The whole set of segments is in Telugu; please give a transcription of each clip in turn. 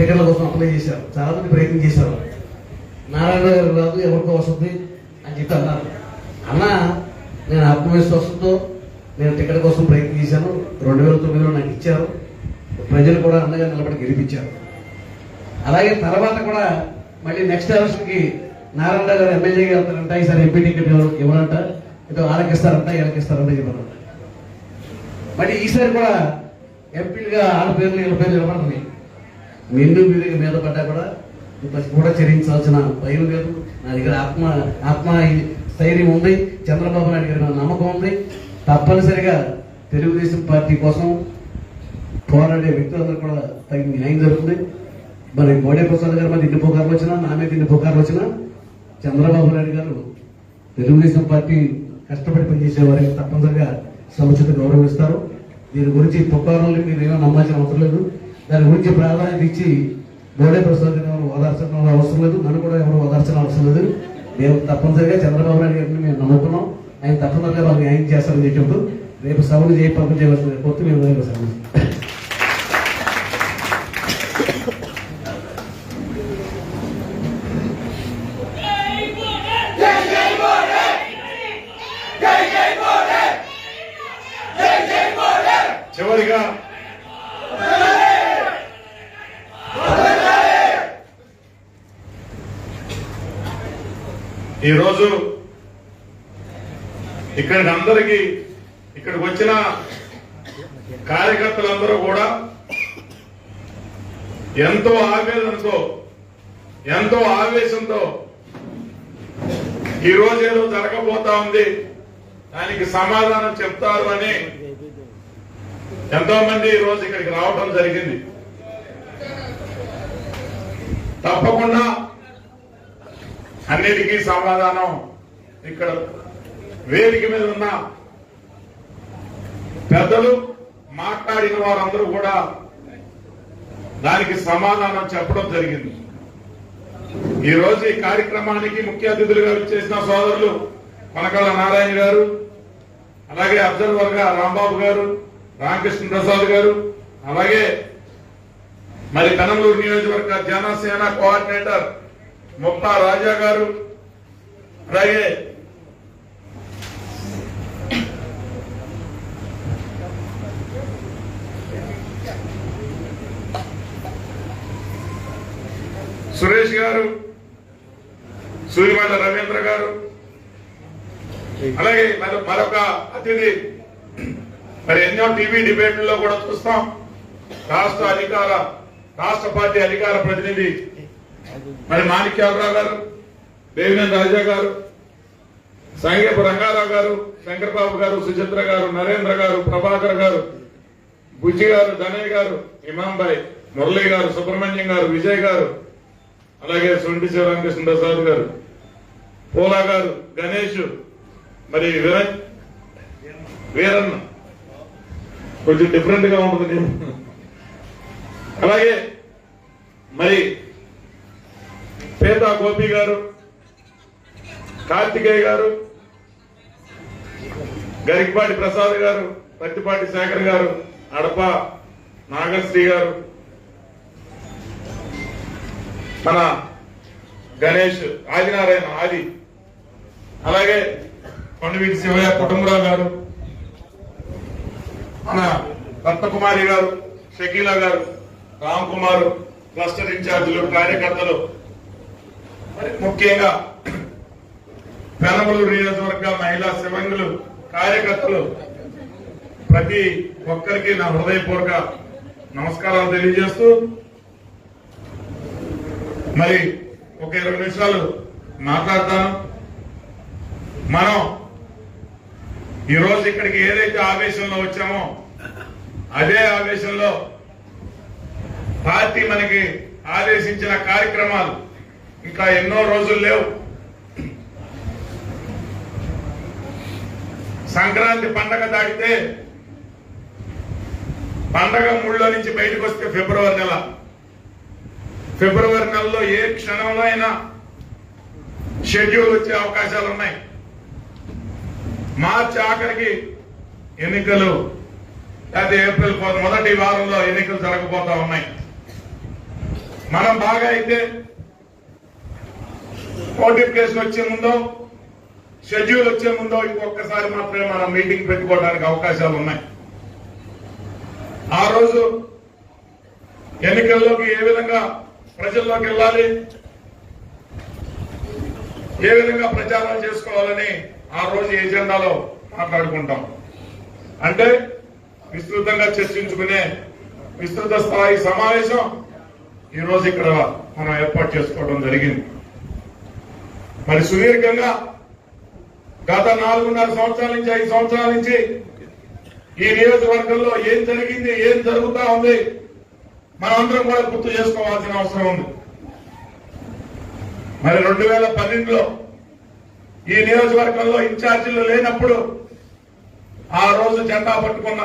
టికెట్ల కోసం అప్లై చేశారు, చాలా మంది ప్రయత్నం చేశారు. నారాయణ గారు రాదు ఎవరికో వస్తుంది అని చెప్పి అన్నారు. అన్న నేను ఆత్మవిశ్వాసంతో నేను టికెట్ కోసం ప్రయత్నం చేశాను. 2009లో నాకు ఇచ్చారు. ప్రజలు కూడా అండగా నిలబడి గెలిపించారు. అలాగే తర్వాత కూడా మళ్ళీ నెక్స్ట్ ఎలక్షన్కి నారాయణ గారు ఎమ్మెల్యేగా వెళ్తారంట, ఈసారి ఎంపీ టికెట్ ఇవ్వాలంట, ఏదో ఆలకిస్తారంట వీళ్ళకిస్తారంట చెప్పారంట. మళ్ళీ ఈసారి కూడా ఎంపీలుగా ఆడ పేర్లు వీళ్ళ పేర్లు ఇవ్వబడుతుంది. నిండు వీరికి మీద పడ్డా కూడా చెల్లించాల్సిన భయం లేదు. నా దగ్గర ఆత్మ స్థైర్యం ఉంది. చంద్రబాబు నాయుడు గారి మీద నమ్మకం ఉంది. తప్పనిసరిగా తెలుగుదేశం పార్టీ కోసం పోరాడే వ్యక్తులందరూ కూడా తగిన న్యాయం జరుగుతుంది. మరి గోడే ప్రసాద్ గారి మీద ఇన్ని పుకార్లు వచ్చినా, నా మీద ఇన్ని పుకార్లు వచ్చినా, చంద్రబాబు నాయుడు గారు తెలుగుదేశం పార్టీ కష్టపడి పనిచేసే వారికి తప్పనిసరిగా సముచిత గౌరవం ఇస్తారు. దీని గురించి పుకార్లు మీరు ఏమో నమ్మాల్సిన అవసరం లేదు. దాని గురించి ప్రాధాన్యత ఇచ్చి గోడే ప్రసాద్ గారు ఎవరు ఓదార్చడం అవసరం లేదు, నన్ను కూడా ఎవరు ఓదార్చడం అవసరం లేదు. మేము తప్పనిసరిగా చంద్రబాబు నాయుడు గారిని మేము నమ్ముతున్నాం. ఆయన తప్పనిసరిగా వాళ్ళు న్యాయం చేస్తారని చెప్పినప్పుడు రేపు సభను పంపం చేయవలసిన కొత్త మేము సభ. చివరిగా ఈరోజు ఇక్కడికి వచ్చిన కార్యకర్తలందరూ కూడా ఎంతో ఆవేదనతో, ఎంతో ఆవేశంతో ఈ రోజు ఏదో జరగబోతా ఉంది, దానికి సమాధానం చెప్తారు అని ఎంతో మంది ఈ రోజు ఇక్కడికి రావడం జరిగింది. తప్పకుండా అన్నిటికీ సమాధానం ఇక్కడ వేదిక మీద ఉన్న పెద్దలు మాట్లాడిన వారందరూ కూడా దానికి సమాధానం చెప్పడం జరిగింది. ఈ రోజు ఈ కార్యక్రమానికి ముఖ్య అతిథులుగా విచ్చేసిన సోదరులు కొనకళ్ళ నారాయణ గారు, అలాగే అబ్జర్వర్ గా రాంబాబు గారు, రామకృష్ణ ప్రసాద్ గారు, అలాగే మరి పెనంలూరు నియోజకవర్గ జనసేన కోఆర్డినేటర్ ముప్పా రాజా గారు, అలాగే సురేష్ గారు, సూర్యమండ రవీంద్ర గారు, అలాగే మరొక అతిథి మరి ఎన్నో టీవీ డిబేట్లలో కూడా చూస్తాం, రాష్ట్ర పార్టీ అధికార ప్రతినిధి మరి మాణిక్యాలరావు గారు, దేవినేని రాజా గారు, సంగేపు రంగారావు గారు, శంకర్బాబు గారు, సుచిత్ర గారు, నరేంద్ర గారు, ప్రభాకర్ గారు, బుజ్జి గారు, ధనయ్ గారు, ఇమాంబాయ్, మురళి గారు, సుబ్రహ్మణ్యం గారు, విజయ్ గారు, అలాగే సొంటి శివరామకృష్ణ ప్రసాద్ గారు, పోలా గారు, గణేష్, మరి వీరన్న కొంచెం డిఫరెంట్ గా ఉంటుంది, అలాగే మరి పేద గోపి గారు, కార్తికేయ గారు, గరికపాటి ప్రసాద్ గారు, పత్తిపాటి శేఖర్ గారు, అడప నాగశ్రీ గారు, మన గణేష్, ఆదినారాయణ ఆది, అలాగే కొండవీటి శివయ్య కుటుంబరావు గారు, మన రత్నకుమారి గారు, షకీలా గారు, రామ్ కుమార్, క్లస్టర్ ఇన్ఛార్జీలు, కార్యకర్తలు, మరి ముఖ్యంగా పెనమలూరు నియోజకవర్గ మహిళా శివంగులు, కార్యకర్తలు, ప్రతి ఒక్కరికి నా హృదయపూర్వక నమస్కారాలు తెలియజేస్తూ మరి ఒక 20 నిమిషాలు మాట్లాడతాను. మనం ఈరోజు ఇక్కడికి ఏదైతే ఆవేశంలో వచ్చామో అదే ఆవేశంలో పార్టీ మనకి ఆదేశించిన కార్యక్రమాలు ఇంకా ఎన్నో రోజులు లేవు. సంక్రాంతి పండగ దాటితే పండగ ముళ్ళో నుంచి బయటకు వస్తే ఫిబ్రవరి నెల. ఫిబ్రవరి నెలలో ఏ క్షణంలో అయినా షెడ్యూల్ వచ్చే అవకాశాలు ఉన్నాయి. మార్చి ఆఖరికి ఎన్నికలు, లేదా ఏప్రిల్ మొదటి వారంలో ఎన్నికలు జరగబోతా ఉన్నాయి. మనం బాగా అయితే నోటిఫికేషన్ వచ్చే ముందో షెడ్యూల్ వచ్చే ముందో ఇంకొకసారి మాత్రమే మనం మీటింగ్ పెట్టుకోవడానికి అవకాశాలు ఉన్నాయి. ఆ రోజు ఎన్నికల్లోకి ఏ విధంగా ప్రజల్లోకి వెళ్ళాలి, ఏ విధంగా ప్రచారం చేసుకోవాలని ఆ రోజు ఎజెండాలో మాట్లాడుకుంటాం. అంటే విస్తృతంగా చర్చించుకునే విస్తృత స్థాయి సమావేశం ఈ రోజు ఇక్కడ మనం ఏర్పాటు చేసుకోవడం జరిగింది. మరి సుదీర్ఘంగా గత 4.5 సంవత్సరాల నుంచి 5 సంవత్సరాల నుంచి ఈ నియోజకవర్గంలో ఏం జరిగింది, ఏం జరుగుతా ఉంది మనందరం కూడా గుర్తు చేసుకోవాల్సిన అవసరం ఉంది. మరి 2012లో ఈ నియోజకవర్గంలో ఇన్ఛార్జీలు లేనప్పుడు ఆ రోజు జెండా పట్టుకున్న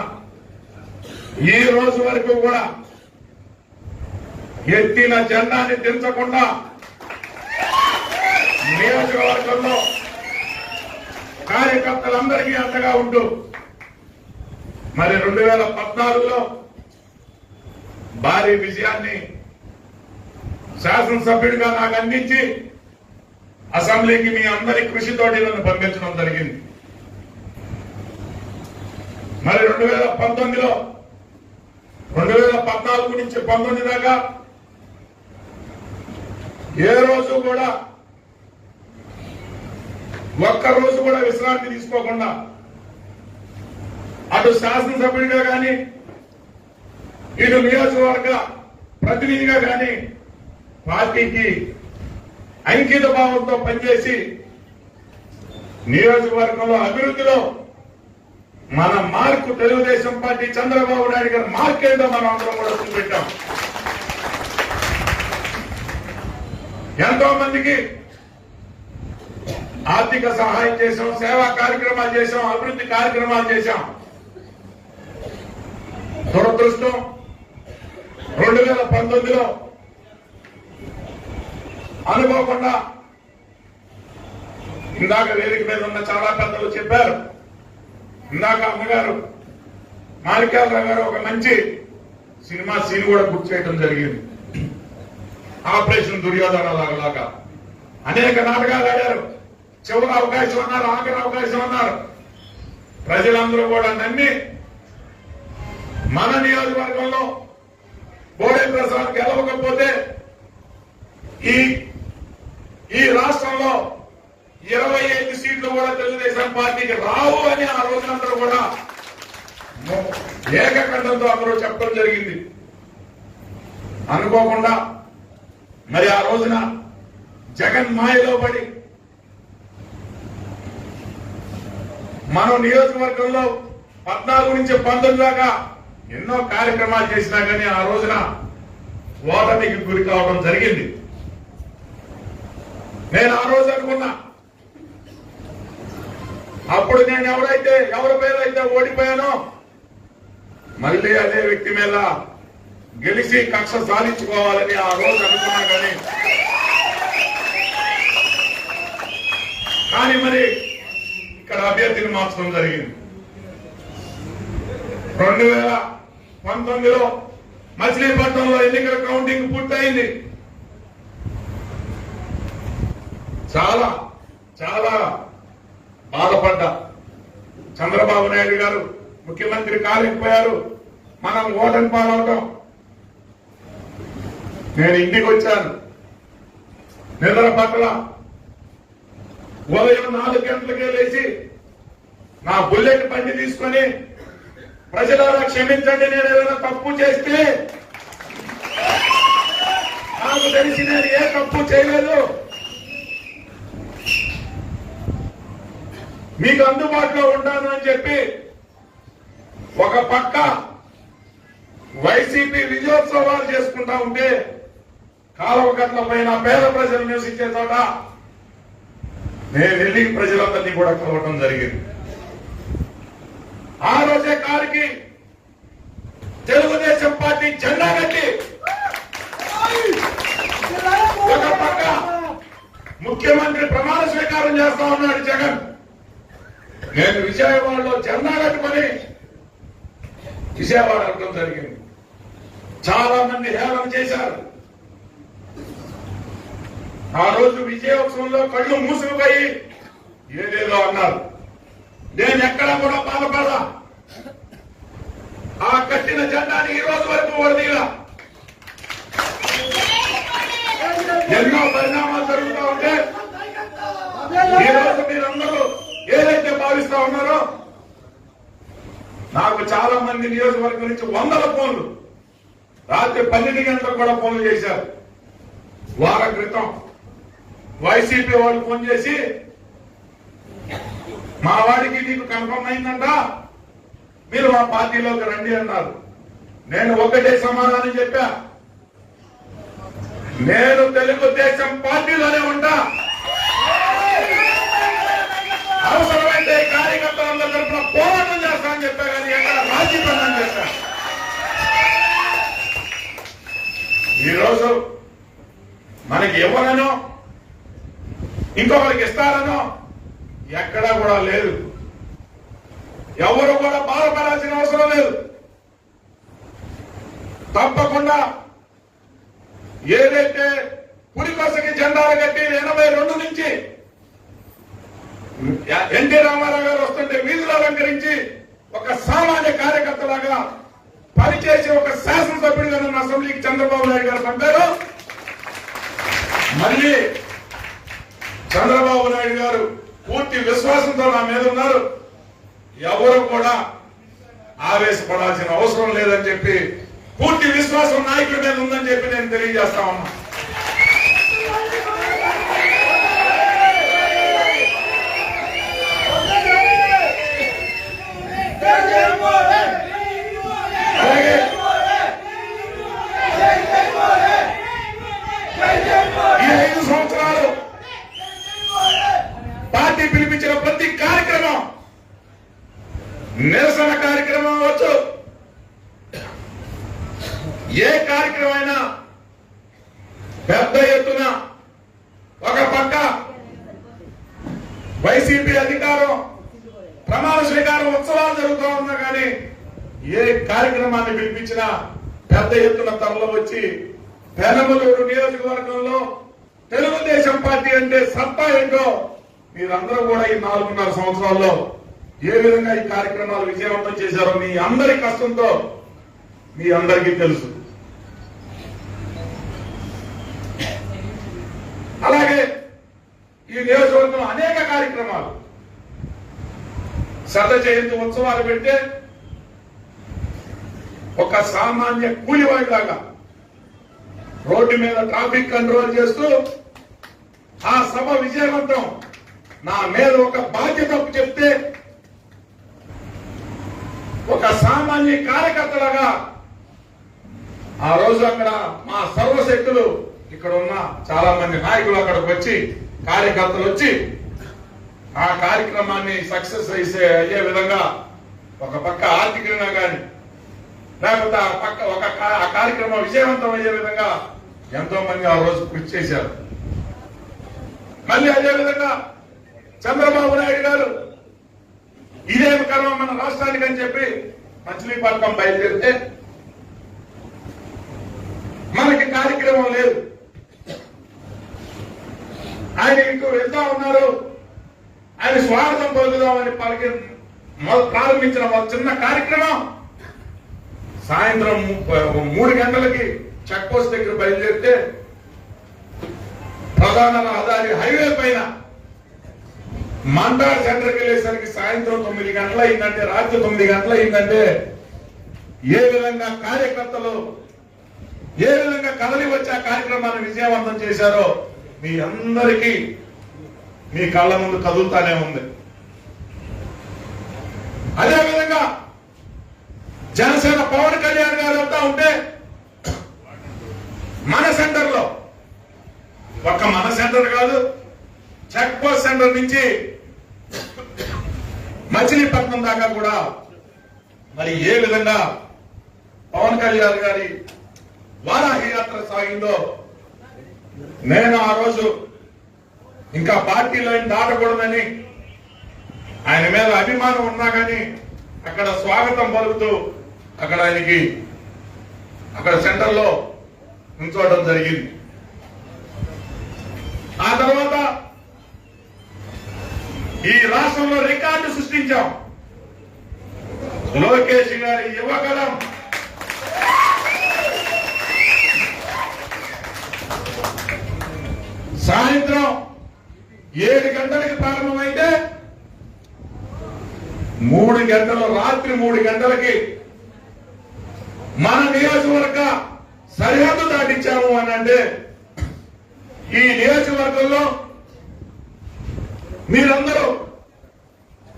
ఈ రోజు వరకు కూడా ఎత్తిన జెండాని దించకుండా నియోజకవర్గంలో కార్యకర్తలందరికీ అండగా ఉంటూ మరి 2014లో భారీ విజయాన్ని శాసనసభ్యుడిగా నాకు అందించి అసెంబ్లీకి మీ అందరి కృషితోటి నన్ను పంపించడం జరిగింది. మరి 2019లో 2014 నుంచి 19 దాకా ఏ రోజు కూడా ఒక్క రోజు కూడా విశ్రాంతి తీసుకోకుండా అటు శాసనసభ్యుడిగా కానీ ఇటు నియోజకవర్గ ప్రతినిధిగా కానీ పార్టీకి అంకిత భావంతో పనిచేసి నియోజకవర్గంలో అభివృద్ధిలో మన మార్కు తెలుగుదేశం పార్టీ చంద్రబాబు నాయుడు గారి మార్క్ ఏంటో మనం అందరం కూడా చూపెట్టాం. ఎంతో మందికి ఆర్థిక సహాయం చేశాం, సేవా కార్యక్రమాలు చేశాం, అభివృద్ధి కార్యక్రమాలు చేశాం. దురదృష్టం 2019లో అనుకోకుండా ఇందాక వేదిక మీద ఉన్న చాలా పెద్దలు చెప్పారు. ఇందాక అమ్మగారు మాణిక్యాలరావు గారు ఒక మంచి సినిమా సీన్ కూడా గుర్తు చేయడం జరిగింది. ఆపరేషన్ దుర్యోధన లాగా అనేక నాటకాలు ఆడారు. చివరి అవకాశం అన్నారు, ఆఖరి అవకాశం అన్నారు. ప్రజలందరూ కూడా నమ్మి మన నియోజకవర్గంలో బోడే ప్రసాద్ గెలవకపోతే ఈ రాష్ట్రంలో 25 సీట్లు కూడా తెలుగుదేశం పార్టీకి రావు అని ఆ రోజులందరూ కూడా ఏకకంఠంతో అందరూ చెప్పడం జరిగింది. అనుకోకుండా మరి ఆ రోజున జగన్ మాయలో పడి మనం నియోజకవర్గంలో 14 నుంచి 19 దాకా ఎన్నో కార్యక్రమాలు చేసినా కానీ ఆ రోజున ఓటమికి గురి కావడం జరిగింది. నేను ఆ రోజు అనుకున్నా, అప్పుడు నేను ఎవరి పేరైతే ఓడిపోయానో మళ్ళీ అదే వ్యక్తి మీద గెలిచి కక్ష సాధించుకోవాలని ఆ రోజు అనుకున్నా. కానీ మరి ఇక్కడ అభ్యర్థిని మార్చడం జరిగింది. 2019లో మచిలీపట్నంలో ఎన్నికల కౌంటింగ్ పూర్తయింది. చాలా చాలా బాధపడ్డా. చంద్రబాబు నాయుడు గారు ముఖ్యమంత్రి కాలేకపోయారు, మనం ఓటమి పాలవటం. నేను ఇంటికి వచ్చాను, నిద్ర పట్ల ఉదయం 4 గంటలకే లేచి నా బుల్లెట్ బండి తీసుకొని ప్రజలారా క్షమించండి, నేను ఏదైనా తప్పు చేస్తే నాకు తెలిసి నేను ఏ తప్పు చేయలేదు, మీకు అందుబాటులో ఉంటాను అని చెప్పి ఒక పక్క వైసీపీ విజయోత్సవాలు చేసుకుంటా ఉంటే కాలువ గట్ల పైన పేద ప్రజలు నివసించే చోట నేను వెళ్ళి ప్రజలందరినీ కూడా కలవటం జరిగింది. ఆ రోజే కారుకి తెలుగుదేశం పార్టీ జెండా కట్టి ఒక పక్క ముఖ్యమంత్రి ప్రమాణ స్వీకారం చేస్తా ఉన్నాడు జగన్. నేను విజయవాడలో జెండా కట్టుకొని విజయవాడ వెళ్ళడం జరిగింది. చాలా మంది హేళన చేశారు. ఆ రోజు విజయోత్సవంలో కళ్ళు మూసుకుపోయి ఏదేదో అన్నారు. నేను ఎక్కడా కూడా బాధపడలా. ఆ కట్టిన జెండాని ఈ రోజు వరకు వరదీలా. ఎన్నో పరిణామాలు జరుగుతూ ఉంటే ఈ రోజు మీరందరూ ఏదైతే భావిస్తా ఉన్నారో, నాకు చాలా మంది నియోజకవర్గం నుంచి వందల ఫోన్లు, రాత్రి 12 గంటలకు కూడా ఫోన్లు చేశారు. వారం క్రితం వైసీపీ వాళ్ళు ఫోన్ చేసి, మా వాడికి నీకు కన్ఫర్మ్ అయిందంట, మీరు మా పార్టీలోకి రండి అన్నారు. నేను ఒకటే సమాధానం చెప్పా, నేను తెలుగుదేశం పార్టీలోనే ఉంటా, అవసరమైతే కార్యకర్తలందరూ తరఫున పోరాటం చేస్తా అని చెప్పా, కానీ ఎక్కడ రాజీ పడని చెప్పా. ఈరోజు మనకి ఎవరనో ఇంకొకరికి ఇస్తారనో ఎక్కడా కూడా లేదు. ఎవరు కూడా బాధపడాల్సిన అవసరం లేదు. తప్పకుండా ఏదైతే పురికొసకి జెండాలు కట్టి 82 నుంచి ఎన్టీ రామారావు గారు వస్తుంటే వీధులు అలంకరించి ఒక సామాన్య కార్యకర్తలాగా పనిచేసి ఒక శాసనసభ్యుడిగా నన్ను అసెంబ్లీకి చంద్రబాబు నాయుడు గారు పంపారు. మళ్ళీ చంద్రబాబు నాయుడు గారు పూర్తి విశ్వాసంతో నా మీద ఉన్నారు. ఎవరు కూడా ఆవేశపడాల్సిన అవసరం లేదని చెప్పి, పూర్తి విశ్వాసం నాయకుడి మీద ఉందని చెప్పి నేను తెలియజేస్తా ఉన్నా. అలాగే ఈ 5 సంవత్సరాలు పార్టీ పిలిపించిన ప్రతి కార్యక్రమం, నిరసన కార్యక్రమం అవ్వచ్చు, ఏ కార్యక్రమం అయినా పెద్ద ఎత్తున ఒక పక్క వైసీపీ అధికారం ప్రమాణ స్వీకారం ఉత్సవాలు జరుగుతూ ఉన్నా కానీ ఏ కార్యక్రమాన్ని పిలిపించినా పెద్ద ఎత్తున తరలి వచ్చి పెనమలూరు నియోజకవర్గంలో తెలుగుదేశం పార్టీ అంటే సత్తా ఏంటో మీరందరూ కూడా ఈ 4.5 సంవత్సరాల్లో ఏ విధంగా ఈ కార్యక్రమాలు విజయవంతం చేశారో మీ అందరి కష్టంతో మీ అందరికీ తెలుసు. అలాగే ఈ నియోజకవర్గంలో అనేక కార్యక్రమాలు, శత జయంతి ఉత్సవాలు పెడితే ఒక సామాన్య కూలివాడిలాగా రోడ్డు మీద ట్రాఫిక్ కంట్రోల్ చేస్తూ ఆ సభ విజయవంతం నా మీద ఒక బాధ్యత చెప్తే ఒక సామాన్య కార్యకర్తలాగా ఆ రోజు అక్కడ మా సర్వశక్తులు, ఇక్కడ ఉన్న చాలా మంది నాయకులు అక్కడికి వచ్చి, కార్యకర్తలు వచ్చి ఆ కార్యక్రమాన్ని సక్సెస్ అయ్యే విధంగా ఒక పక్క ఆర్థికంగా కానీ లేకపోతే ఆ పక్క ఆ కార్యక్రమం విజయవంతం అయ్యే విధంగా ఎంతో మంది ఆ రోజు కృషి చేశారు. మళ్ళీ అదే విధంగా చంద్రబాబు నాయుడు గారు ఇదేమి కర్మ మన రాష్ట్రానికి అని చెప్పి మచిలీపట్నం బయలుదేరితే మనకి కార్యక్రమం లేదు. ఆయన ఇంకో వెళ్తా ఉన్నారు, ఆయన స్వాగతం పలుకుదామని ప్రారంభించిన చిన్న కార్యక్రమం సాయంత్రం 3 గంటలకి చెక్ పోస్ట్ దగ్గర బయలుదేరితే ప్రధాన రహదారి హైవే పైన మండార్ సెంటర్కి వెళ్ళేసరికి సాయంత్రం 9 గంటలు అయిందంటే, రాత్రి 9 గంటలు అయిందంటే ఏ విధంగా కార్యకర్తలు ఏ విధంగా కదలి వచ్చి ఆ కార్యక్రమాన్ని విజయవంతం చేశారో మీ అందరికీ మీ కళ్ళ ముందు కదులుతానే ఉంది. అదేవిధంగా జనసేన పవన్ కళ్యాణ్ గారు వెళ్తా ఉంటే మన సెంటర్ లో, ఒక్క మన సెంటర్ కాదు, చెక్ పోస్ట్ సెంటర్ నుంచి మచిలీపట్నం దాకా కూడా మరి ఏ విధంగా పవన్ కళ్యాణ్ గారి వారాహి యాత్ర సాగిందో నేను ఆ రోజు ఇంకా పార్టీలో దాటకూడదని, ఆయన మీద అభిమానం ఉన్నా కానీ అక్కడ స్వాగతం పలుకుతూ అక్కడ ఆయనకి అక్కడ సెంటర్ లో ఉంచోవడం జరిగింది. ఈ రాష్ట్రంలో రికార్డు సృష్టించాం. లోకేష్ గారి యువగలం సాయంత్రం 7 గంటలకి ప్రారంభమైతే 3 గంటలు, రాత్రి 3 గంటలకి మన నియోజకవర్గ సరిహద్దు దాటించాము అని అంటే ఈ నియోజకవర్గంలో మీరందరూ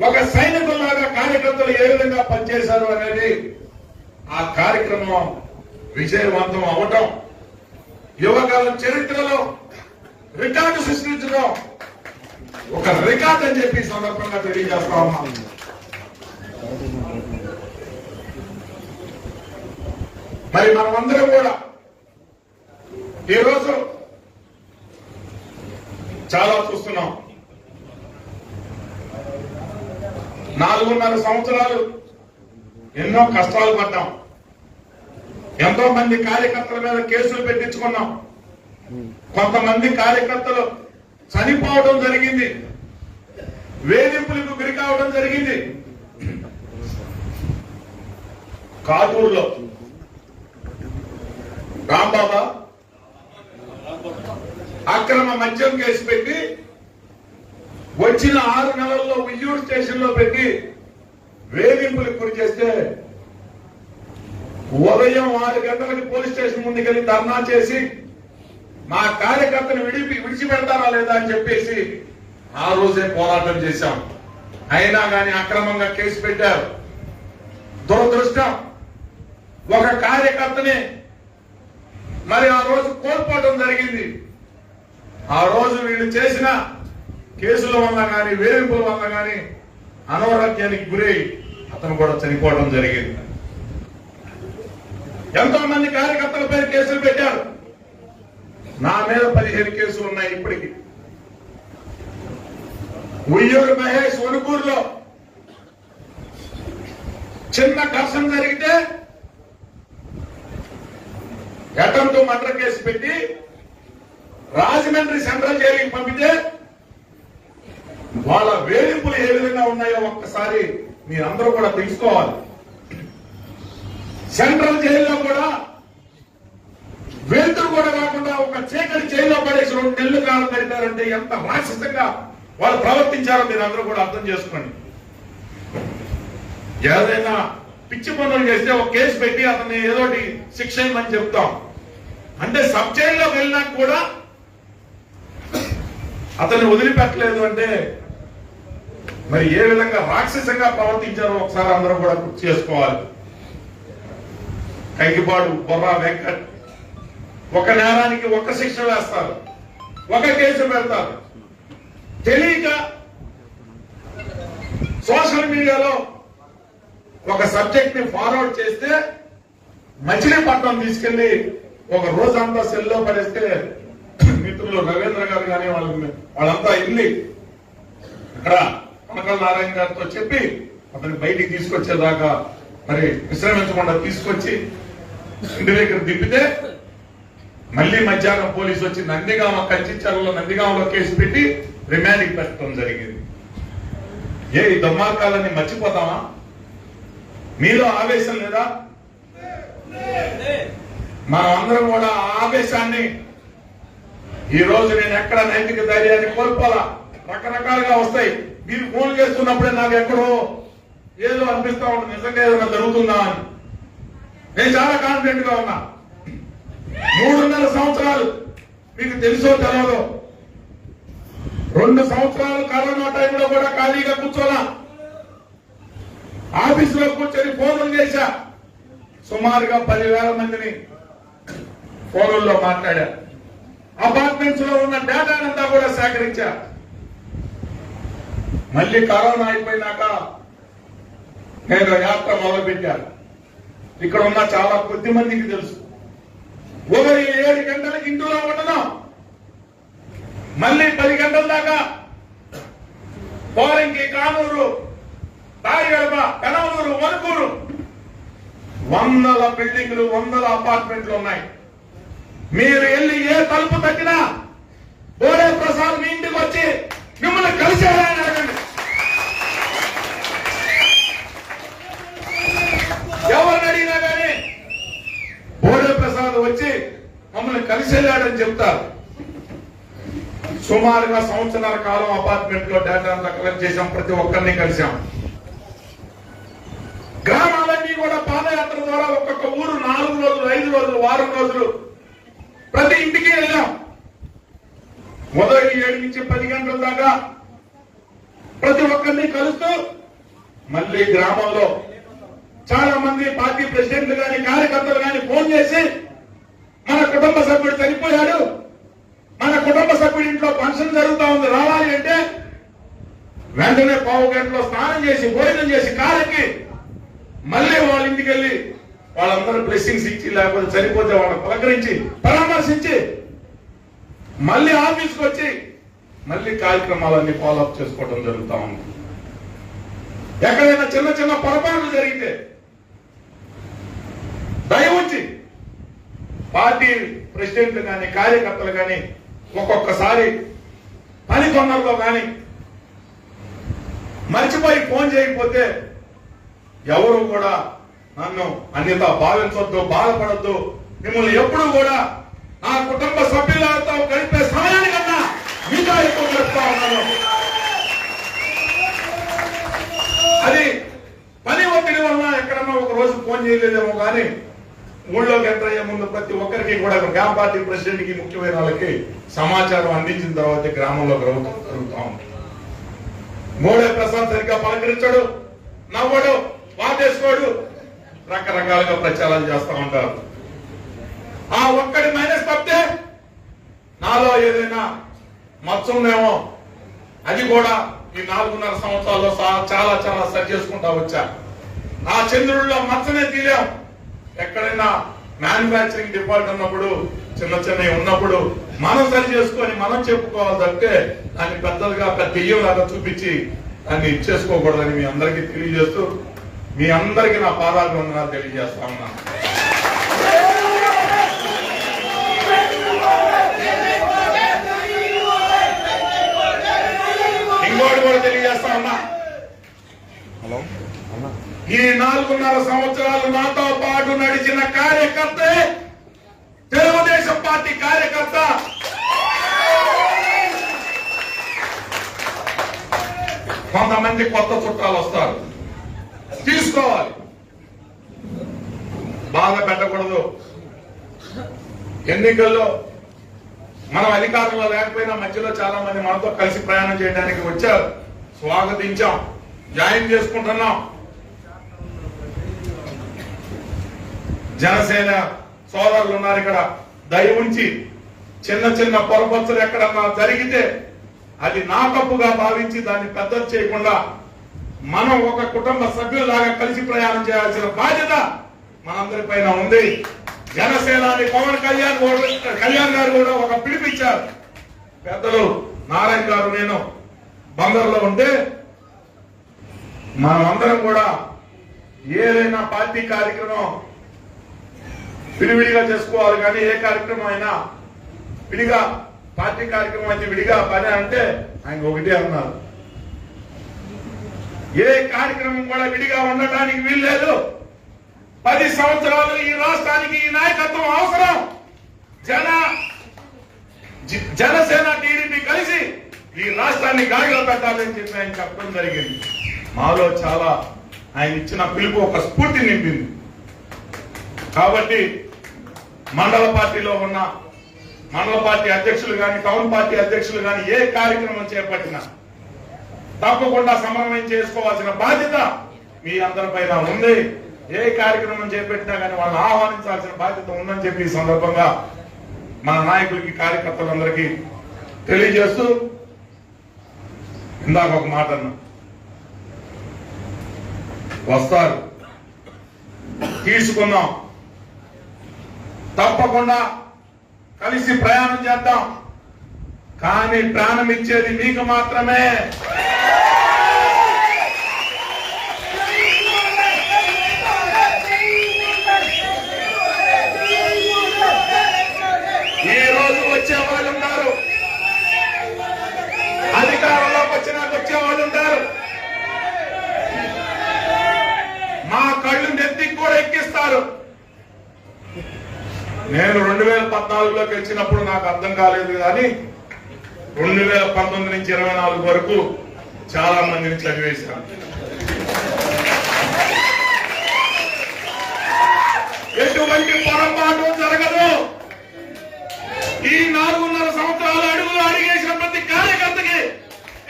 ఒక సైనికుల్లాగా కార్యకర్తలు ఏ విధంగా పనిచేశారు అనేది ఆ కార్యక్రమం విజయవంతం అవటం, యువకాలం చరిత్రలో రికార్డు సృష్టించడం ఒక రికార్డ్ అని చెప్పి సందర్భంగా తెలియజేస్తా ఉన్నాం. మరి మనమందరం కూడా ఈరోజు చాలా చూస్తున్నాం. 4.5 సంవత్సరాలు ఎన్నో కష్టాలు పడ్డాం. ఎంతో మంది కార్యకర్తల మీద కేసులు పెట్టించుకున్నాం. కొంతమంది కార్యకర్తలు చనిపోవడం జరిగింది, వేధింపులకు గురి కావడం జరిగింది. కాటూరులో రాంబాబా అక్రమ మద్యం కేసు పెట్టి వచ్చిన 6 నెలల్లో ఉయ్యూరు స్టేషన్ లో పెట్టి వేధింపులకు గురి చేస్తే ఉదయం 6 గంటలకి పోలీస్ స్టేషన్ ముందుకెళ్లి ధర్నా చేసి మా కార్యకర్తను విడిచిపెడతారా లేదా అని చెప్పేసి ఆ రోజే పోరాటం చేశాం. అయినా కానీ అక్రమంగా కేసు పెట్టారు. దురదృష్టం, ఒక కార్యకర్తని మరి ఆ రోజు కోల్పోవడం జరిగింది. ఆ రోజు వీళ్ళు చేసిన కేసుల వల్ల కానీ వేధింపుల వల్ల కానీ అనారోగ్యానికి గురై అతను కూడా చనిపోవడం జరిగింది. ఎంతో మంది కార్యకర్తలపై కేసులు పెట్టారు. నా మీద 15 కేసులు ఉన్నాయి ఇప్పటికి. ఉయ్యూరు మహేష్ వణుకూరులో చిన్న ఘర్షణ జరిగితే అటెంప్ట్ మర్డర్ కేసు పెట్టి రాజమండ్రి సెంట్రల్ జైలుకి పంపితే వాళ్ళ వేధింపులు ఏ విధంగా ఉన్నాయో ఒక్కసారి మీరందరూ కూడా తెలుసుకోవాలి. సెంట్రల్ జైల్లో కూడా వెళ్తూ కూడా కాకుండా ఒక చీకటి జైల్లో పడేసి 2 నెలలు కాలం గడిపారంటే ఎంత రాక్షసంగా వాళ్ళు ప్రవర్తించారో మీరు అందరూ కూడా అర్థం చేసుకోండి. ఏదైనా పిచ్చి పనులు చేస్తే ఒక కేసు పెట్టి అతన్ని ఏదోటి శిక్ష ఇవ్వమని చెప్తాం. అంటే సబ్ జైల్లోకి వెళ్ళినా కూడా అతన్ని వదిలిపెట్టలేదు అంటే మరి ఏ విధంగా రాక్షసంగా ప్రవర్తించారో ఒకసారి అందరూ కూడా గుర్తు చేసుకోవాలి. కైకిపాడు బొర్రా వెంకట్ ఒక నేరానికి ఒక శిక్ష వేస్తారు, ఒక కేసు పెడతారు. తెలియక సోషల్ మీడియాలో ఒక సబ్జెక్ట్ ని ఫార్వర్డ్ చేస్తే మచిలీపట్నం తీసుకెళ్లి ఒక రోజంతా సెల్లో పడేస్తే మిత్రులు రవీంద్ర గారు కానీ వాళ్ళంతా వెళ్ళి ఇక్కడ కనకల నారాయణ గారితో చెప్పి అతన్ని బయటికి తీసుకొచ్చేదాకా మరి విశ్రమించకుండా తీసుకొచ్చి ఇంటి దగ్గర దింపితే మళ్లీ మధ్యాహ్నం పోలీసు వచ్చి నందిగామలో కేసు పెట్టి రిమాండ్కి పెట్టడం జరిగింది. ఈ దుర్మార్గాలన్నీ మర్చిపోతామా? మీలో ఆవేశం లేదా? మనం అందరం కూడా ఆ ఆవేశాన్ని ఈ రోజు నేను ఎక్కడ నైతిక ధైర్యాన్ని కోల్పోలా. రకరకాలుగా వస్తాయి. మీరు ఫోన్ చేస్తున్నప్పుడే నాకు ఎక్కడో ఏదో అనిపిస్తా ఉంటుంది, నిజంగా ఏదైనా జరుగుతుందా అని. నేను చాలా కాన్ఫిడెంట్ గా ఉన్నా. 3.5 సంవత్సరాలు మీకు తెలుసో తెలియదో, 2 సంవత్సరాలు కరోనా టైంలో కూడా ఖాళీగా కూర్చోలా. ఆఫీసులో కూర్చొని ఫోన్లు చేశా. సుమారుగా 10,000 మందిని ఫోన్లలో మాట్లాడా. అపార్ట్మెంట్స్ లో ఉన్న డేటానంతా కూడా సేకరించా. మళ్ళీ కరోనా అయిపోయినాక నేను యాత్ర మొదలుపెట్టాను. ఇక్కడ ఉన్న చాలా కొద్ది మందికి తెలుసు. ఒకరి 7 గంటలకు ఇంట్లో ఉండడం, మళ్ళీ 10 గంటల దాకా పోరంకి, కానూరు, తాడిగడప, కనవలూరు, వణుకూరు 100 బిల్డింగ్లు, 100 అపార్ట్మెంట్లు ఉన్నాయి. మీరు వెళ్ళి ఏ తలుపు తట్టినా బోడే ప్రసాద్ మీ ఇంటికి వచ్చి మిమ్మల్ని కలిసేయాలని అడగండి. కలిసి వెళ్ళాడని చెప్తారు. సుమారుగా సంవత్సరాల కాలం అపార్ట్మెంట్ లో డేటా అంతా కలెక్ట్ చేశాం, ప్రతి ఒక్కరిని కలిసాం. గ్రామాలన్నీ కూడా పాదయాత్ర ద్వారా ఒక్కొక్క ఊరు 4 రోజులు, 5 రోజులు, వారం రోజులు ప్రతి ఇంటికి వెళ్ళాం. ఉదయం 7 నుంచి 10 గంటల దాకా ప్రతి ఒక్కరిని కలుస్తూ మళ్ళీ గ్రామంలో చాలా మంది పార్టీ ప్రెసిడెంట్లు గాని కార్యకర్తలు గాని ఫోన్ చేసి మన కుటుంబ సభ్యుడు చనిపోయాడు, మన కుటుంబ సభ్యుడి ఇంట్లో ఫంక్షన్ జరుగుతా ఉంది, రావాలి అంటే వెంటనే పావు గంటలో స్నానం చేసి భోజనం చేసి కారెక్కి మళ్ళీ వాళ్ళ ఇంటికి వెళ్ళి వాళ్ళందరూ బ్లెస్సింగ్స్ ఇచ్చి, లేకపోతే చనిపోతే వాళ్ళని పలకరించి పరామర్శించి మళ్ళీ ఆఫీస్కి వచ్చి మళ్ళీ కార్యక్రమాలన్నీ ఫాలోఅప్ చేసుకోవడం జరుగుతా ఉంది. ఎక్కడైనా చిన్న చిన్న పొరపాట్లు జరిగితే దయవుంచి పార్టీ ప్రెసిడెంట్లు కానీ కార్యకర్తలు కానీ ఒక్కొక్కసారి పని తొందరలో కానీ మర్చిపోయి ఫోన్ చేయకపోతే ఎవరు కూడా నన్ను అన్యత భావించొద్దు, బాధపడద్దు. మిమ్మల్ని ఎప్పుడు కూడా నా కుటుంబ సభ్యులతో గడిపే సమయానికన్నా మీతో ఎక్కువ గడుపుతా ఉన్నాను. అది పని ఒత్తిడి వల్ల ఎక్కడన్నా ఒక రోజు ఫోన్ చేయలేదేమో కానీ ఊళ్ళోకి ఎంటర్ అయ్యే ముందు ప్రతి ఒక్కరికి కూడా గ్రామ పార్టీ ప్రెసిడెంట్ కి ముఖ్యమైన వాళ్ళకి సమాచారం అందించిన తర్వాత గ్రామంలో జరుగుతా ఉంది. మోడే ప్రసాద్ సరిగ్గా పలకరించడు, నవ్వడు, వాటేసుకోడు, రకరకాలుగా ప్రచారాలు చేస్తా ఉంటారు. ఆ ఒక్కడి మైనస్ తప్పితే నాలో ఏదైనా మచ్చుందేమో అది కూడా ఈ 4.5 సంవత్సరాల్లో చాలా చాలా సరి చేసుకుంటా వచ్చా. ఆ చంద్రుడిలో మచ్చనే తీరాం. ఎక్కడైనా మ్యానుఫ్యాక్చరింగ్ డిపార్ట్ ఉన్నప్పుడు చిన్న చిన్నవి ఉన్నప్పుడు మనం సరి చేసుకొని మనం చెప్పుకోవాలి తప్పితే దాన్ని పెద్దలుగా పెద్ద దెయ్యంలాగా చూపించి దాన్ని ఇచ్చేసుకోకూడదని మీ అందరికీ తెలియజేస్తూ మీ అందరికీ నా పాదాభివందనాలు తెలియజేస్తా ఉన్నాను. ఇంకోటి కూడా తెలియజేస్తా ఉన్నా, ఈ 4.5 సంవత్సరాలు నాతో పాటు నడిచిన కార్యకర్తే తెలుగుదేశం పార్టీ కార్యకర్త. కొంతమంది కొత్త చుట్టాలు వస్తారు, తీసుకోవాలి, బాధ పెట్టకూడదు. ఎన్నికల్లో మనం అధికారంలో లేకపోయినా మధ్యలో చాలా మంది మనతో కలిసి ప్రయాణం చేయడానికి వచ్చారు, స్వాగతించాం, జాయిన్ చేసుకుంటున్నాం. జనసేన సోదరులు ఉన్నారు ఇక్కడ, దయ ఉంచి చిన్న చిన్న పొరపచ్చులు ఎక్కడన్నా జరిగితే అది నా తప్పుగా భావించి దాన్ని పెద్దలు చేయకుండా మనం ఒక కుటుంబ సభ్యులాగా కలిసి ప్రయాణం చేయాల్సిన బాధ్యత మనందరిపైన ఉంది. జనసేనాని పవన్ కళ్యాణ్ గారు కూడా ఒక పిలిపించారు. పెద్దలు నారాయణ గారు నేను బందర్లో ఉంటే మనమందరం కూడా ఏదైనా పార్టీ కార్యక్రమం విడివిడిగా చేసుకోవాలి, కానీ ఏ కార్యక్రమం అయినా విడిగా, పార్టీ కార్యక్రమం అయితే విడిగా పని అంటే ఆయన ఒకటే అన్నారు, ఏ కార్యక్రమం కూడా విడిగా ఉండటానికి వీల్లేదు. 10 సంవత్సరాలు ఈ రాష్ట్రానికి ఈ నాయకత్వం అవసరం. జనసేన టీడీపీ కలిసి ఈ రాష్ట్రాన్ని గాడిలో పెట్టాలని చెప్పి ఆయన చెప్పడం జరిగింది. మాలో చాలా ఆయన ఇచ్చిన పిలుపు ఒక స్ఫూర్తి నింపింది. కాబట్టి మండల పార్టీలో ఉన్న మండల పార్టీ అధ్యక్షులు కానీ టౌన్ పార్టీ అధ్యక్షులు కానీ ఏ కార్యక్రమం చేపట్టినా తప్పకుండా సమన్వయం చేసుకోవాల్సిన బాధ్యత మీ అందరిపైన ఉంది. ఏ కార్యక్రమం చేపట్టినా కానీ వాళ్ళని ఆహ్వానించాల్సిన బాధ్యత ఉందని చెప్పి ఈ సందర్భంగా మన నాయకులకి కార్యకర్తలందరికీ తెలియజేస్తూ, ఇందాక ఒక మాట అన్నా, వస్తారు, తీసుకుందాం, తప్పకుండా కలిసి ప్రయాణం చేద్దాం, కానీ ప్రాణం ఇచ్చేది మీకు మాత్రమే. ఈ రోజు వచ్చే వాళ్ళు ఉన్నారు, అధికారంలోకి వచ్చే వాళ్ళు ఉంటారు, మా కళ్ళు నెత్తికి కూడా ఎక్కిస్తారు. నేను 2014లోకి వచ్చినప్పుడు నాకు అర్థం కాలేదు, కానీ 2019 నుంచి 24 వరకు చాలా మందిని చదివేశాను. ఎటువంటి పొరపాటు జరగదు. ఈ 4.5 సంవత్సరాల అడుగులు అడిగేసిన ప్రతి కార్యకర్తకి,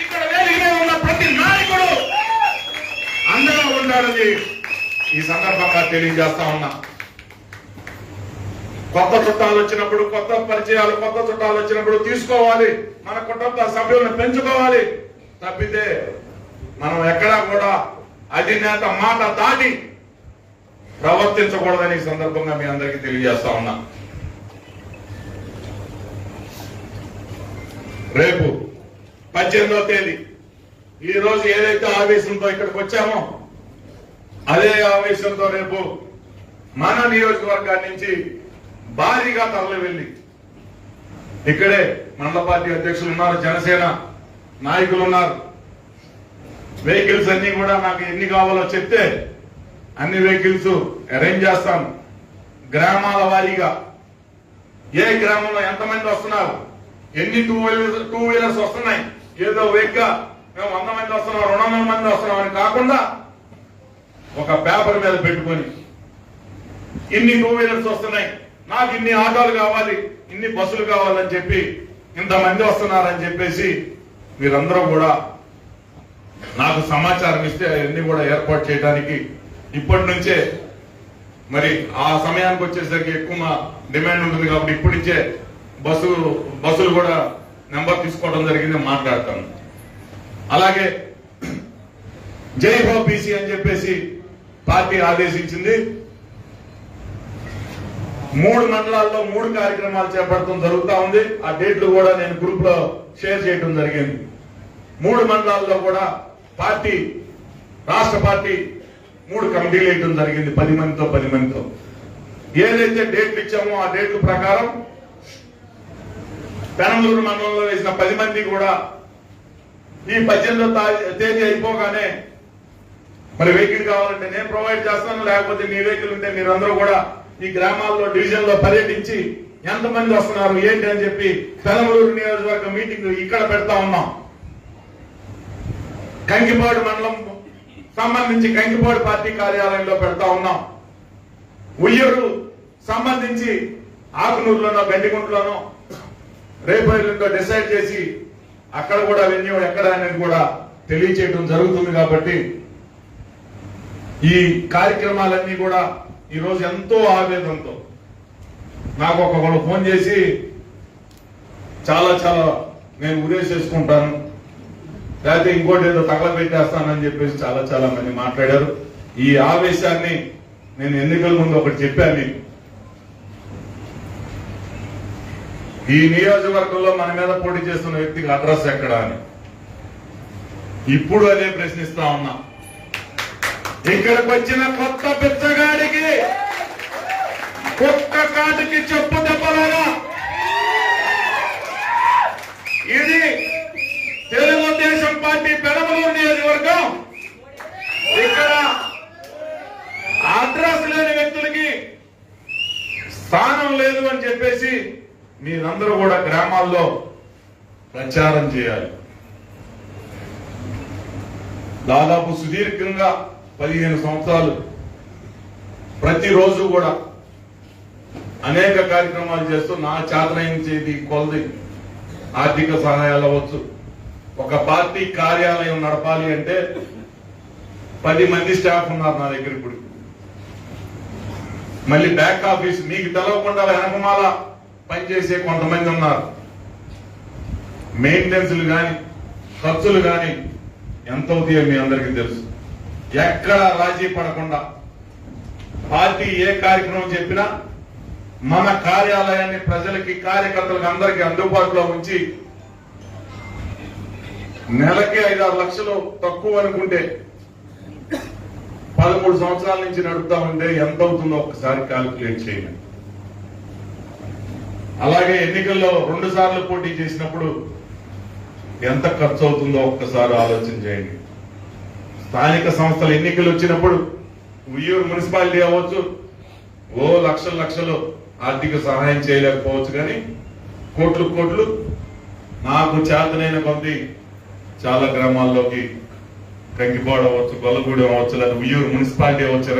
ఇక్కడ వేదిక ఉన్న ప్రతి నాయకుడు అండగా ఉండాలని ఈ సందర్భంగా తెలియజేస్తా ఉన్నా. కొత్త చుట్టాలు వచ్చినప్పుడు, కొత్త పరిచయాలు, కొత్త చుట్టాలు వచ్చినప్పుడు తీసుకోవాలి, మన కుటుంబ సభ్యులను పెంచుకోవాలి. తప్పితే మనం ఎక్కడా కూడా అధినేత మాట దాటి ప్రవర్తించకూడదని ఈ సందర్భంగా మీ అందరికీ తెలియజేస్తా ఉన్నా. రేపు 18వ తేదీ ఈ రోజు ఏదైతే ఆవేశంతో ఇక్కడికి వచ్చామో అదే ఆవేశంతో రేపు మన నియోజకవర్గాన్ని నుంచి భారీగా తరలి వెళ్ళి ఇక్కడే మండల పార్టీ అధ్యక్షులు ఉన్నారు, జనసేన నాయకులు ఉన్నారు. వెహికల్స్ అన్ని కూడా నాకు ఎన్ని కావాలో చెప్తే అన్ని వెహికల్స్ అరేంజ్ చేస్తాను. గ్రామాల వారీగా ఏ గ్రామంలో ఎంతమంది వస్తున్నారు, ఎన్ని టూ వీలర్స్ వస్తున్నాయి, ఏదో వేగ్గా మేము 100 మంది వస్తున్నాం 200 మంది వస్తున్నాం అని కాకుండా ఒక పేపర్ మీద పెట్టుకొని ఇన్ని టూ వీలర్స్ వస్తున్నాయి, నాకు ఇన్ని ఆటోలు కావాలి, ఇన్ని బస్సులు కావాలని చెప్పి ఇంతమంది వస్తున్నారని చెప్పేసి మీరందరూ కూడా నాకు సమాచారం ఇస్తే అవన్నీ కూడా ఏర్పాటు చేయడానికి ఇప్పటి నుంచే, మరి ఆ సమయానికి వచ్చేసరికి ఎక్కువ డిమాండ్ ఉంటుంది కాబట్టి ఇప్పటి నుంచే బస్సులు కూడా నెంబర్ తీసుకోవడం జరిగింది, మాట్లాడతాను. అలాగే జై హో బీసీ అని చెప్పేసి పార్టీ ఆదేశించింది. 3 మండలాల్లో 3 కార్యక్రమాలు చేపట్టడం జరుగుతా ఉంది. ఆ డేట్లు కూడా నేను గ్రూప్ లో షేర్ చేయడం జరిగింది. 3 మండలాల్లో కూడా పార్టీ, రాష్ట్ర పార్టీ 3 కమిటీలు వేయడం జరిగింది, 10 మందితో. ఏదైతే డేట్లు ఇచ్చామో ఆ డేట్ల ప్రకారం పెనమలూరు మండలంలో వేసిన 10 మంది కూడా ఈ 18వ తేదీ అయిపోగానే మరి వెహికల్ కావాలంటే నేను ప్రొవైడ్ చేస్తాను, లేకపోతే మీ వెహికల్ ఉంటే మీరందరూ కూడా ఈ గ్రామాల్లో డివిజన్ లో పర్యటించి ఎంతమంది వస్తున్నారు ఏంటి అని చెప్పి పెనమలూరు నియోజకవర్గ మీటింగ్ ఇక్కడ పెడతా ఉన్నాం. కంకిపాడు మండలం సంబంధించి కంకిపాడు పార్టీ కార్యాలయంలో పెడతా ఉన్నాం. ఉయ్యూరు సంబంధించి ఆకునూరులోనో గడ్డిగుంటలోనో రేపు డిసైడ్ చేసి అక్కడ కూడా వెన్యూ ఎక్కడ అనేది కూడా తెలియచేయడం జరుగుతుంది. కాబట్టి ఈ కార్యక్రమాలన్నీ కూడా ఈ రోజు ఎంతో ఆవేదనతో నాకు ఒకళ్ళు ఫోన్ చేసి చాలా నేను ఉరేసేసుకుంటాను, లేకపోతే ఇంకోటి ఏదో తగలబెట్టేస్తానని చెప్పేసి చాలా మంది మాట్లాడారు. ఈ ఆవేశాన్ని నేను ఎన్నికల ముందు ఒకటి చెప్పాను మీకు, ఈ నియోజకవర్గంలో మన మీద పోటీ చేస్తున్న వ్యక్తికి అడ్రస్ ఎక్కడ అని. ఇప్పుడు అదే ప్రశ్నిస్తా ఉన్నా. ఇక్కడికి వచ్చిన కొత్త పిచ్చగాడికి కుక్క కాటికి చెప్పు దెబ్బలాగా ఇది తెలుగుదేశం పార్టీ పెనమలూరు నియోజకవర్గం. ఇక్కడ అడ్రస్ లేని వ్యక్తులకి స్థానం లేదు అని చెప్పేసి మీరందరూ కూడా గ్రామాల్లో ప్రచారం చేయాలి. దాదాపు సుదీర్ఘంగా 15 సంవత్సరాలు ప్రతిరోజు కూడా అనేక కార్యక్రమాలు చేస్తూ నా చేతనైంచేది కొలది ఆర్థిక సహాయాలు అవ్వచ్చు. ఒక పార్టీ కార్యాలయం నడపాలి అంటే 10 మంది స్టాఫ్ ఉన్నారు నా దగ్గర. ఇప్పుడు మళ్ళీ బ్యాక్ ఆఫీస్ మీకు తెలవకుండా వెనకమాల పనిచేసే కొంతమంది ఉన్నారు. మెయింటెనెన్స్లు కానీ ఖర్చులు కానీ ఎంత అవుతాయో మీ అందరికీ తెలుసు. ఎక్కడ రాజీ పడకుండా పార్టీ ఏ కార్యక్రమం చెప్పినా మన కార్యాలయాన్ని ప్రజలకి, కార్యకర్తలకు అందరికీ అందుబాటులో ఉంచి నెలకి 5-6 లక్షలు తక్కువ అనుకుంటే 13 సంవత్సరాల నుంచి నడుపుతా ఉంటే ఎంత అవుతుందో ఒకసారి క్యాల్కులేట్ చేయండి. అలాగే ఎన్నికల్లో 2 సార్లు పోటీ చేసినప్పుడు ఎంత ఖర్చు అవుతుందో ఒక్కసారి ఆలోచన చేయండి. స్థానిక సంస్థల ఎన్నికలు వచ్చినప్పుడు ఉయ్యూరు మున్సిపాలిటీ అవ్వచ్చు, లక్షలు ఆర్థిక సహాయం చేయలేకపోవచ్చు, కానీ కోట్లు కోట్లు నాకు చేతనైన కొద్ది చాలా గ్రామాల్లోకి కంకిపాడు అవ్వచ్చు, గొల్లగూడెం అవ్వచ్చు, లేదా ఉయ్యూరు మున్సిపాలిటీ అవ్వచ్చు,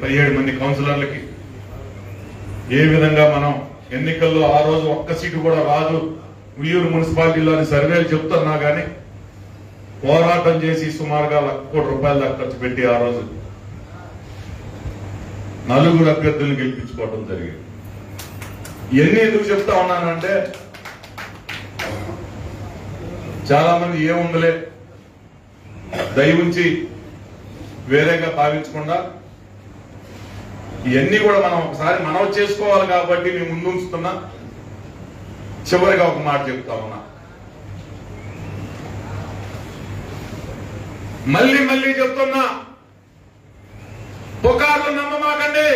17 మంది కౌన్సిలర్లకి ఏ విధంగా మనం ఎన్నికల్లో ఆ రోజు ఒక్క సీటు కూడా రాదు ఉయ్యూరు మున్సిపాలిటీలో అని సర్వేలు చెప్తున్నా కానీ పోరాటం చేసి సుమారుగా ₹1 కోటి దాకా ఖర్చు పెట్టి ఆ రోజు 4 అభ్యర్థులను గెలిపించుకోవడం జరిగింది. ఇవన్నీ ఎందుకు చెప్తా ఉన్నానంటే చాలా మంది ఏముందలే దయవుంచి వేరేగా భావించకుండా ఇవన్నీ కూడా మనం ఒకసారి మనవి చేసుకోవాలి కాబట్టి మేము ముందు ఉంచుతున్నా. చివరిగా ఒక మాట చెప్తా ఉన్నా, మళ్ళీ మళ్ళీ చెప్తున్నా, పుకార్లు నమ్మమాకండి.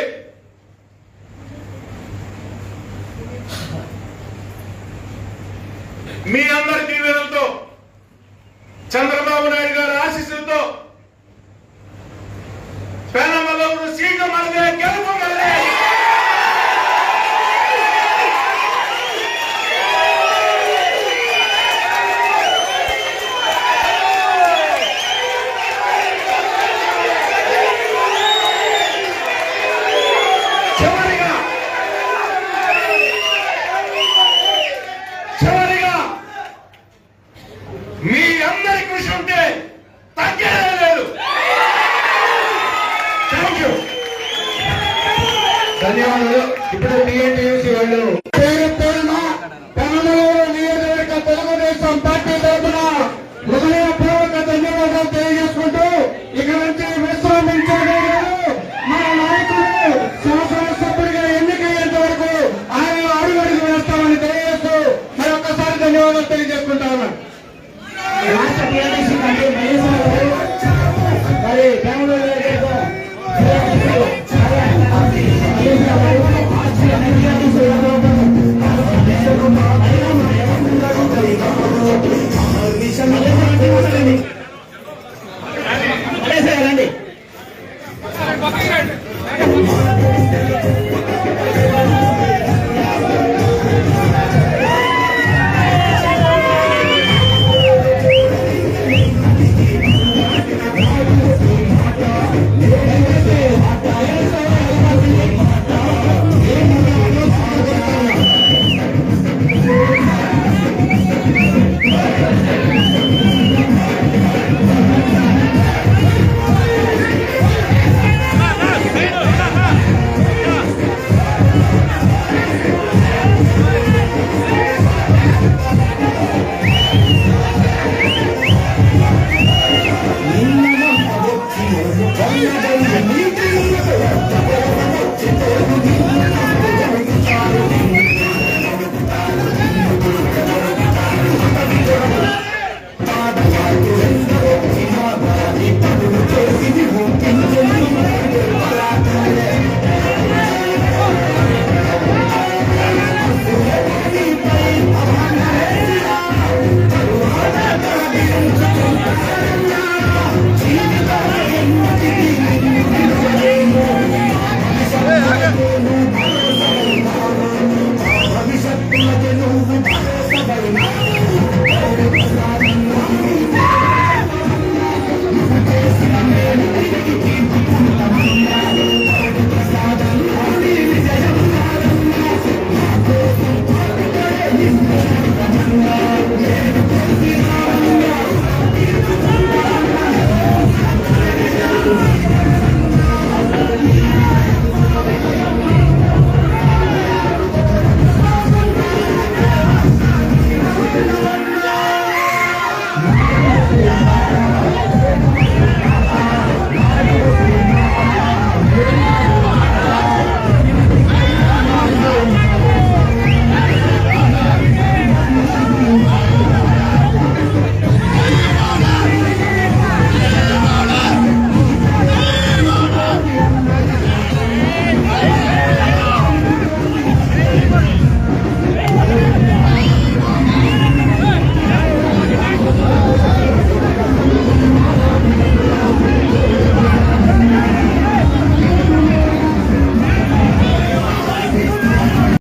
మీ అందరి దీవెనలతో, చంద్రబాబు నాయుడు గారి ఆశీస్సులతో పెనమలో సీటు మనదే, గెలుపు మనదే. మీ అందరి కృషి ఉంటే తగ్గేదే లేదు. ధన్యవాదాలు. ఇప్పుడు టీఎన్టీయూసీ వాళ్ళు